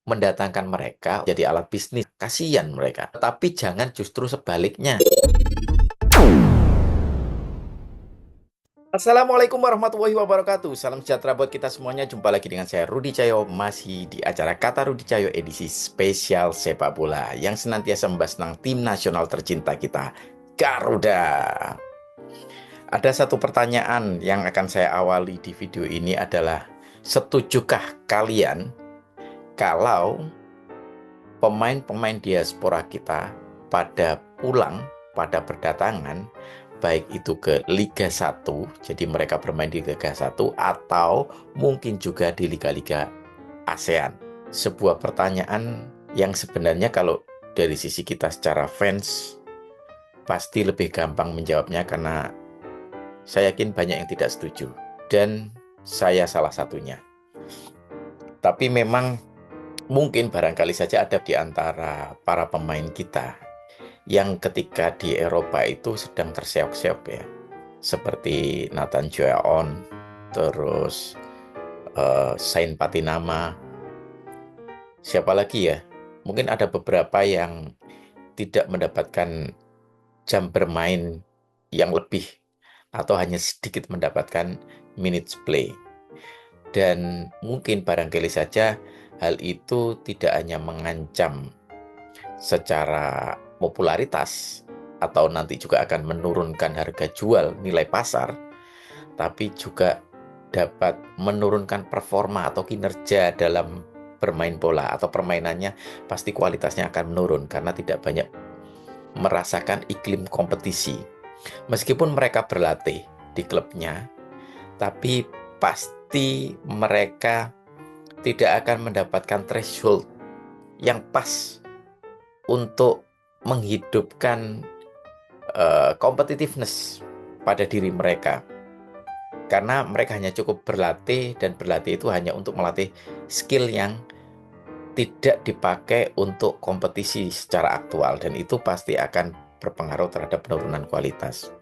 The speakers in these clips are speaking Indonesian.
mendatangkan mereka jadi alat bisnis. Kasihan mereka. Tapi jangan justru sebaliknya. Assalamualaikum warahmatullahi wabarakatuh. Salam sejahtera buat kita semuanya. Jumpa lagi dengan saya Rudi Cahyo, masih di acara Kata Rudi Cahyo edisi spesial sepak bola yang senantiasa membahas tentang tim nasional tercinta kita, Garuda. Ada satu pertanyaan yang akan saya awali di video ini adalah, setujukah kalian kalau pemain-pemain diaspora kita pada pulang, pada berdatangan, baik itu ke Liga 1, jadi mereka bermain di Liga 1, atau mungkin juga di Liga-Liga ASEAN? Sebuah pertanyaan yang sebenarnya kalau dari sisi kita secara fans, pasti lebih gampang menjawabnya karena saya yakin banyak yang tidak setuju. Dan saya salah satunya. Tapi memang mungkin barangkali saja ada di antara para pemain kita yang ketika di Eropa itu sedang terseok-seok ya. Seperti Nathan Joaon, terus Sain Patinama. Siapa lagi ya? Mungkin ada beberapa yang tidak mendapatkan jam bermain yang lebih atau hanya sedikit mendapatkan minutes play. Dan mungkin barangkali saja hal itu tidak hanya mengancam secara popularitas atau nanti juga akan menurunkan harga jual nilai pasar, tapi juga dapat menurunkan performa atau kinerja dalam bermain bola, atau permainannya pasti kualitasnya akan menurun karena tidak banyak merasakan iklim kompetisi. Meskipun mereka berlatih di klubnya, tapi pasti mereka tidak akan mendapatkan threshold yang pas untuk menghidupkan competitiveness pada diri mereka. Karena mereka hanya cukup berlatih, dan berlatih itu hanya untuk melatih skill yang tidak dipakai untuk kompetisi secara aktual, dan itu pasti akan berpengaruh terhadap penurunan kualitas.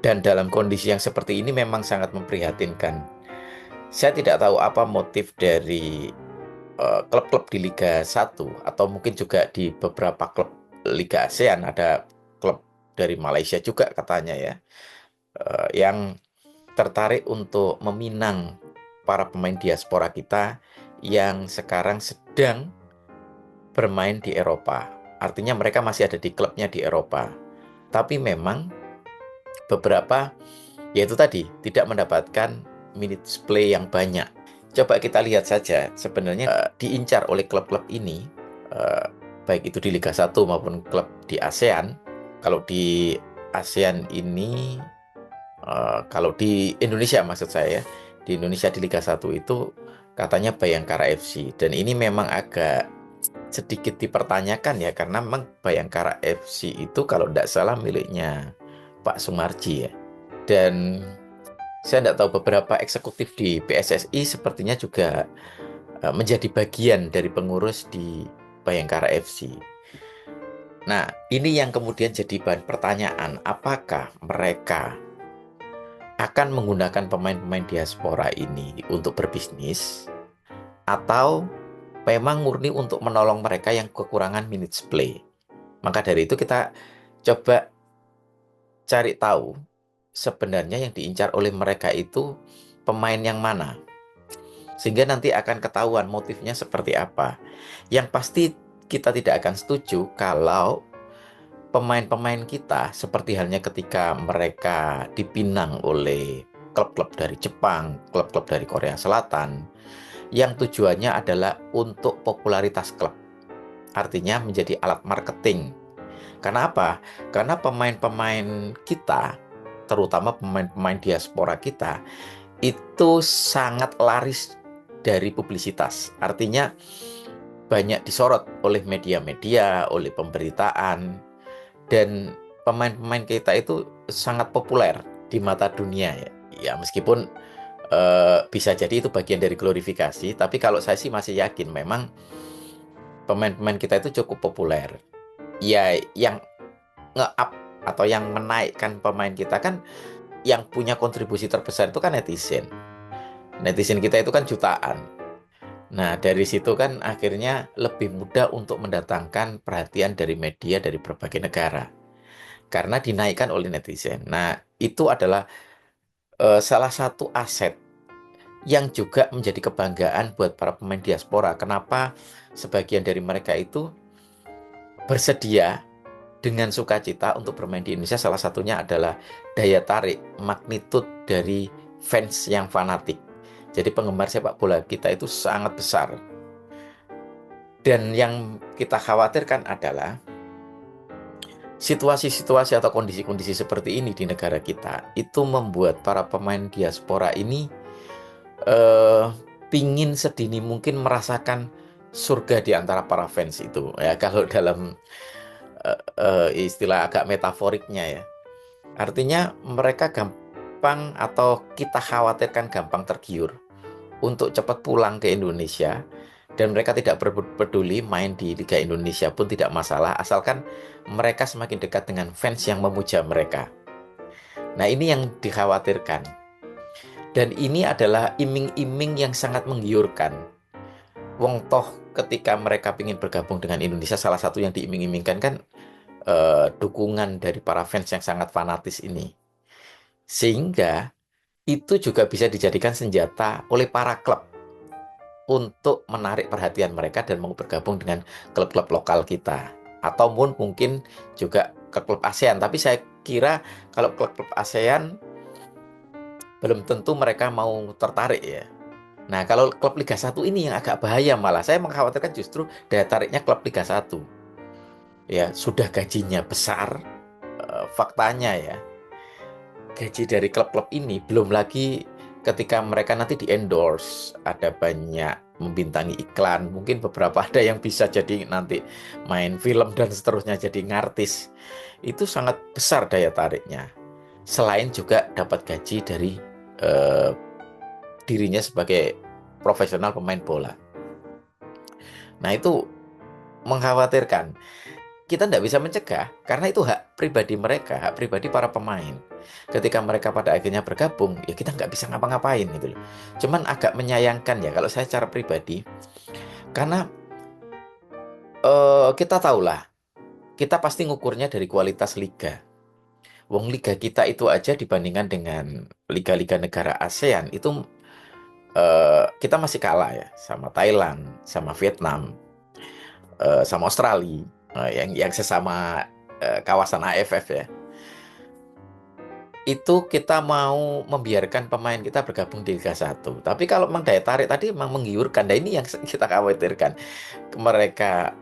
Dan dalam kondisi yang seperti ini memang sangat memprihatinkan. Saya tidak tahu apa motif dari klub-klub di Liga 1 atau mungkin juga di beberapa klub Liga ASEAN. Ada klub dari Malaysia juga katanya ya, yang tertarik untuk meminang para pemain diaspora kita yang sekarang sedang bermain di Eropa. Artinya mereka masih ada di klubnya di Eropa. Tapi memang beberapa, yaitu tadi, tidak mendapatkan minutes play yang banyak. Coba kita lihat saja, sebenarnya diincar oleh klub-klub ini, baik itu di Liga 1 maupun klub di ASEAN. Kalau di ASEAN ini, kalau di Indonesia maksud saya, di Indonesia di Liga 1 itu katanya Bayangkara FC. Dan ini memang agak sedikit dipertanyakan ya, karena memang Bayangkara FC itu kalau tidak salah miliknya Pak Sumarji ya. Dan saya tidak tahu, beberapa eksekutif di PSSI sepertinya juga menjadi bagian dari pengurus di Bayangkara FC. Nah, ini yang kemudian jadi bahan pertanyaan, apakah mereka akan menggunakan pemain-pemain diaspora ini untuk berbisnis, atau memang murni untuk menolong mereka yang kekurangan minutes play. Maka dari itu kita coba cari tahu sebenarnya yang diincar oleh mereka itu pemain yang mana, sehingga nanti akan ketahuan motifnya seperti apa. Yang pasti kita tidak akan setuju kalau pemain-pemain kita seperti halnya ketika mereka dipinang oleh klub-klub dari Jepang, klub-klub dari Korea Selatan, yang tujuannya adalah untuk popularitas klub. Artinya menjadi alat marketing. Karena apa? Karena pemain-pemain kita, terutama pemain-pemain diaspora kita, itu sangat laris dari publisitas. Artinya banyak disorot oleh media-media, oleh pemberitaan, dan pemain-pemain kita itu sangat populer di mata dunia ya. Ya meskipun bisa jadi itu bagian dari glorifikasi, tapi kalau saya sih masih yakin memang pemain-pemain kita itu cukup populer. Ya, yang nge-up atau yang menaikkan pemain kita kan, yang punya kontribusi terbesar itu kan netizen. Netizen kita itu kan jutaan. Nah, dari situ kan akhirnya lebih mudah untuk mendatangkan perhatian dari media dari berbagai negara karena dinaikkan oleh netizen. Nah, itu adalah salah satu aset yang juga menjadi kebanggaan buat para pemain diaspora. Kenapa sebagian dari mereka itu bersedia dengan sukacita untuk bermain di Indonesia? Salah satunya adalah daya tarik, magnitud dari fans yang fanatik. Jadi penggemar sepak bola kita itu sangat besar. Dan yang kita khawatirkan adalah situasi-situasi atau kondisi-kondisi seperti ini di negara kita itu membuat para pemain diaspora ini eh, pingin sedini mungkin merasakan surga di antara para fans itu ya, kalau dalam istilah agak metaforiknya ya. Artinya mereka gampang atau kita khawatirkan gampang tergiur untuk cepat pulang ke Indonesia, dan mereka tidak peduli main di Liga Indonesia pun tidak masalah asalkan mereka semakin dekat dengan fans yang memuja mereka. Nah, ini yang dikhawatirkan. Dan ini adalah iming-iming yang sangat menggiurkan. Wong toh ketika mereka ingin bergabung dengan Indonesia, salah satu yang diiming-imingkan kan dukungan dari para fans yang sangat fanatis ini. Sehingga itu juga bisa dijadikan senjata oleh para klub untuk menarik perhatian mereka dan mau bergabung dengan klub-klub lokal kita. Ataupun mungkin juga ke klub ASEAN. Tapi saya kira kalau klub-klub ASEAN belum tentu mereka mau tertarik ya. Nah, kalau klub Liga 1 ini yang agak bahaya, malah saya mengkhawatirkan justru daya tariknya klub Liga 1. Ya, sudah gajinya besar, faktanya ya. Gaji dari klub-klub ini belum lagi ketika mereka nanti di-endorse, ada banyak membintangi iklan, mungkin beberapa ada yang bisa jadi nanti main film dan seterusnya jadi ngartis. Itu sangat besar daya tariknya. Selain juga dapat gaji dari eh, dirinya sebagai profesional pemain bola. Nah, itu mengkhawatirkan. Kita tidak bisa mencegah karena itu hak pribadi mereka, hak pribadi para pemain. Ketika mereka pada akhirnya bergabung, ya kita nggak bisa ngapa-ngapain gitu loh. Cuman agak menyayangkan ya kalau saya secara pribadi, karena kita tahulah, kita pasti ngukurnya dari kualitas liga. Wong liga kita itu aja dibandingkan dengan liga-liga negara ASEAN itu kita masih kalah ya sama Thailand, sama Vietnam, sama Australia, yang sesama kawasan AFF ya. Itu kita mau membiarkan pemain kita bergabung di Liga 1. Tapi kalau memang daya tarik tadi memang menggiurkan. Nah, ini yang kita khawatirkan. Mereka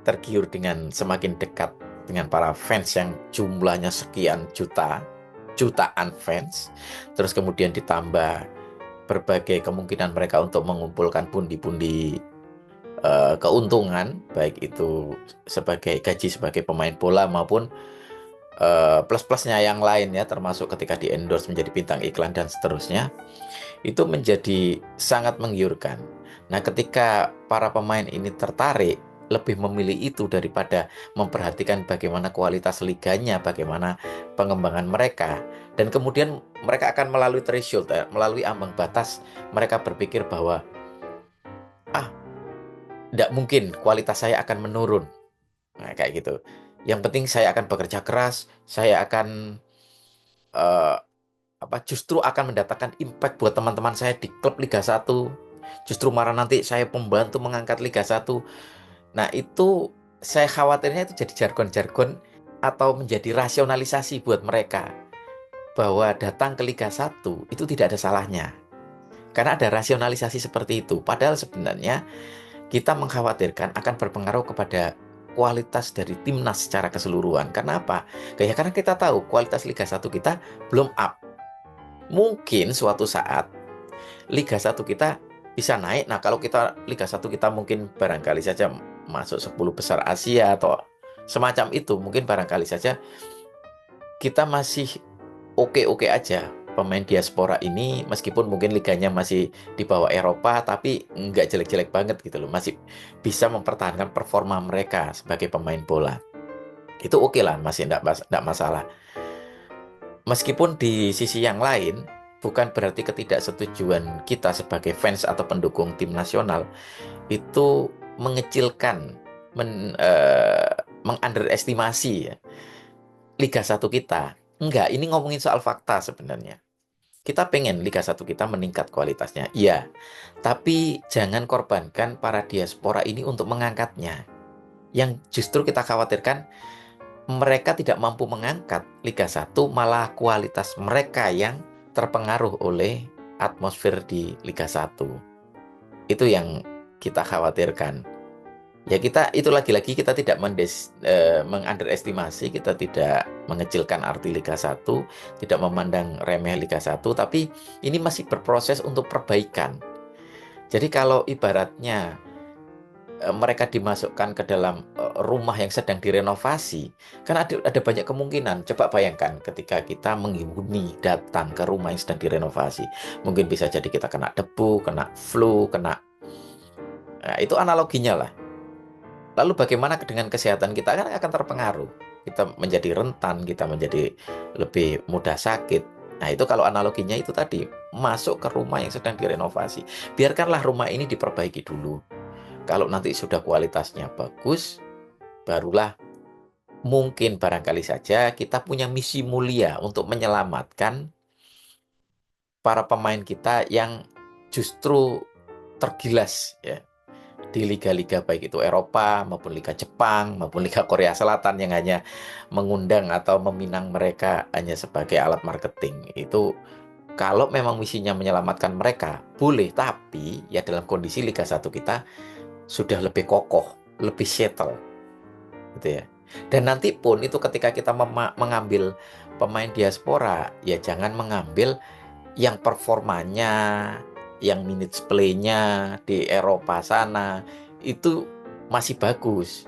tergiur dengan semakin dekat dengan para fans yang jumlahnya sekian juta, jutaan fans. Terus kemudian ditambah berbagai kemungkinan mereka untuk mengumpulkan pundi-pundi keuntungan, baik itu sebagai gaji sebagai pemain bola maupun plus-plusnya yang lain ya, termasuk ketika di-endorse menjadi bintang iklan dan seterusnya, itu menjadi sangat menggiurkan. Nah, ketika para pemain ini tertarik, lebih memilih itu daripada memperhatikan bagaimana kualitas liganya, bagaimana pengembangan mereka, dan kemudian mereka akan melalui threshold, melalui ambang batas, mereka berpikir bahwa, ah, tidak mungkin kualitas saya akan menurun. Nah, kayak gitu. Yang penting saya akan bekerja keras, saya akan eh, justru akan mendatangkan impact buat teman-teman saya di klub Liga 1. Justru malah nanti saya membantu mengangkat Liga 1. Nah, itu saya khawatirnya itu jadi jargon-jargon atau menjadi rasionalisasi buat mereka bahwa datang ke Liga 1 itu tidak ada salahnya. Karena ada rasionalisasi seperti itu. Padahal sebenarnya kita mengkhawatirkan akan berpengaruh kepada kualitas dari timnas secara keseluruhan. Karena apa? Ya, karena kita tahu kualitas Liga 1 kita belum up. Mungkin suatu saat Liga 1 kita bisa naik. Nah, kalau kita Liga 1 kita mungkin barangkali saja masuk 10 besar Asia atau semacam itu, mungkin barangkali saja kita masih oke-oke aja. Pemain diaspora ini meskipun mungkin liganya masih di bawah Eropa, tapi nggak jelek-jelek banget gitu loh. Masih bisa mempertahankan performa mereka sebagai pemain bola. Itu oke lah, masih nggak masalah. Meskipun di sisi yang lain, bukan berarti ketidaksetujuan kita sebagai fans atau pendukung tim nasional itu mengecilkan, mengunderestimasi ya, Liga 1 kita. Enggak, ini ngomongin soal fakta sebenarnya. Kita pengen Liga 1 kita meningkat kualitasnya, iya. Tapi jangan korbankan para diaspora ini untuk mengangkatnya. Yang justru kita khawatirkan, mereka tidak mampu mengangkat Liga 1, malah kualitas mereka yang terpengaruh oleh atmosfer di Liga 1. Itu yang kita khawatirkan. Ya kita itu lagi-lagi kita tidak mengunderestimasi, kita tidak mengecilkan arti Liga 1, tidak memandang remeh Liga 1, tapi ini masih berproses untuk perbaikan. Jadi kalau ibaratnya mereka dimasukkan ke dalam rumah yang sedang direnovasi, kan ada banyak kemungkinan. Coba bayangkan ketika kita menghuni datang ke rumah yang sedang direnovasi, mungkin bisa jadi kita kena debu, kena flu, nah, itu analoginya lah. Lalu bagaimana dengan kesehatan kita kan akan terpengaruh. Kita menjadi rentan, kita menjadi lebih mudah sakit. Nah, itu kalau analoginya itu tadi, masuk ke rumah yang sedang direnovasi. Biarkanlah rumah ini diperbaiki dulu. Kalau nanti sudah kualitasnya bagus, barulah mungkin barangkali saja kita punya misi mulia untuk menyelamatkan para pemain kita yang justru tergilas ya di liga-liga baik itu Eropa maupun Liga Jepang maupun Liga Korea Selatan yang hanya mengundang atau meminang mereka hanya sebagai alat marketing. Itu kalau memang misinya menyelamatkan mereka, boleh, tapi ya dalam kondisi Liga 1 kita sudah lebih kokoh, lebih settle gitu ya. Dan nanti pun itu ketika kita mengambil pemain diaspora, ya jangan mengambil yang performanya, yang minutes play-nya di Eropa sana itu masih bagus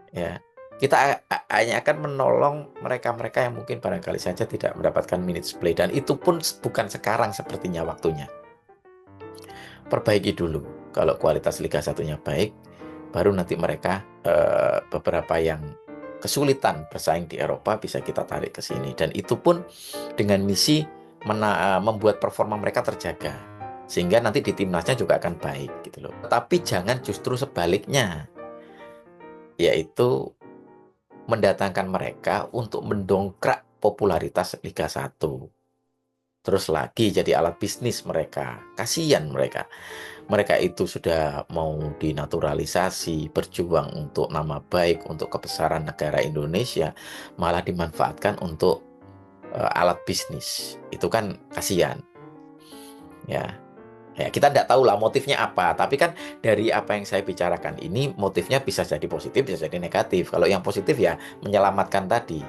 ya. Kita hanya akan menolong mereka-mereka yang mungkin barangkali saja tidak mendapatkan minutes play, dan itu pun bukan sekarang sepertinya waktunya. Perbaiki dulu. Kalau kualitas Liga 1-nya baik, baru nanti mereka beberapa yang kesulitan bersaing di Eropa bisa kita tarik ke sini, dan itu pun dengan misi membuat performa mereka terjaga sehingga nanti di timnasnya juga akan baik gitu loh. Tapi jangan justru sebaliknya, yaitu mendatangkan mereka untuk mendongkrak popularitas Liga 1. Terus lagi jadi alat bisnis mereka. Kasihan mereka. Mereka itu sudah mau dinaturalisasi, berjuang untuk nama baik, untuk kebesaran negara Indonesia, malah dimanfaatkan untuk alat bisnis. Itu kan kasihan. Ya, ya kita tidak tahu lah motifnya apa. Tapi kan dari apa yang saya bicarakan ini, motifnya bisa jadi positif, bisa jadi negatif. Kalau yang positif ya menyelamatkan tadi.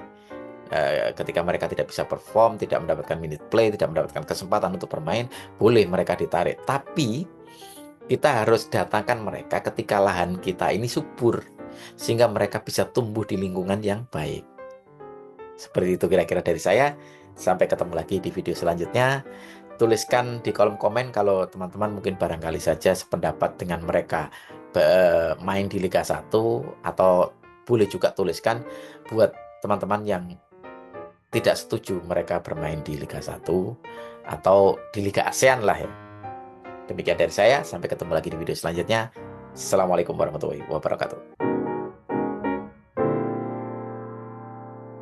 Ketika mereka tidak bisa perform, tidak mendapatkan minute play, tidak mendapatkan kesempatan untuk bermain, boleh mereka ditarik. Tapi kita harus datangkan mereka ketika lahan kita ini subur, sehingga mereka bisa tumbuh di lingkungan yang baik. Seperti itu kira-kira dari saya. Sampai ketemu lagi di video selanjutnya. Tuliskan di kolom komen kalau teman-teman mungkin barangkali saja sependapat dengan mereka main di Liga 1, atau boleh juga tuliskan buat teman-teman yang tidak setuju mereka bermain di Liga 1 atau di Liga ASEAN lah ya. Demikian dari saya, sampai ketemu lagi di video selanjutnya. Assalamualaikum warahmatullahi wabarakatuh.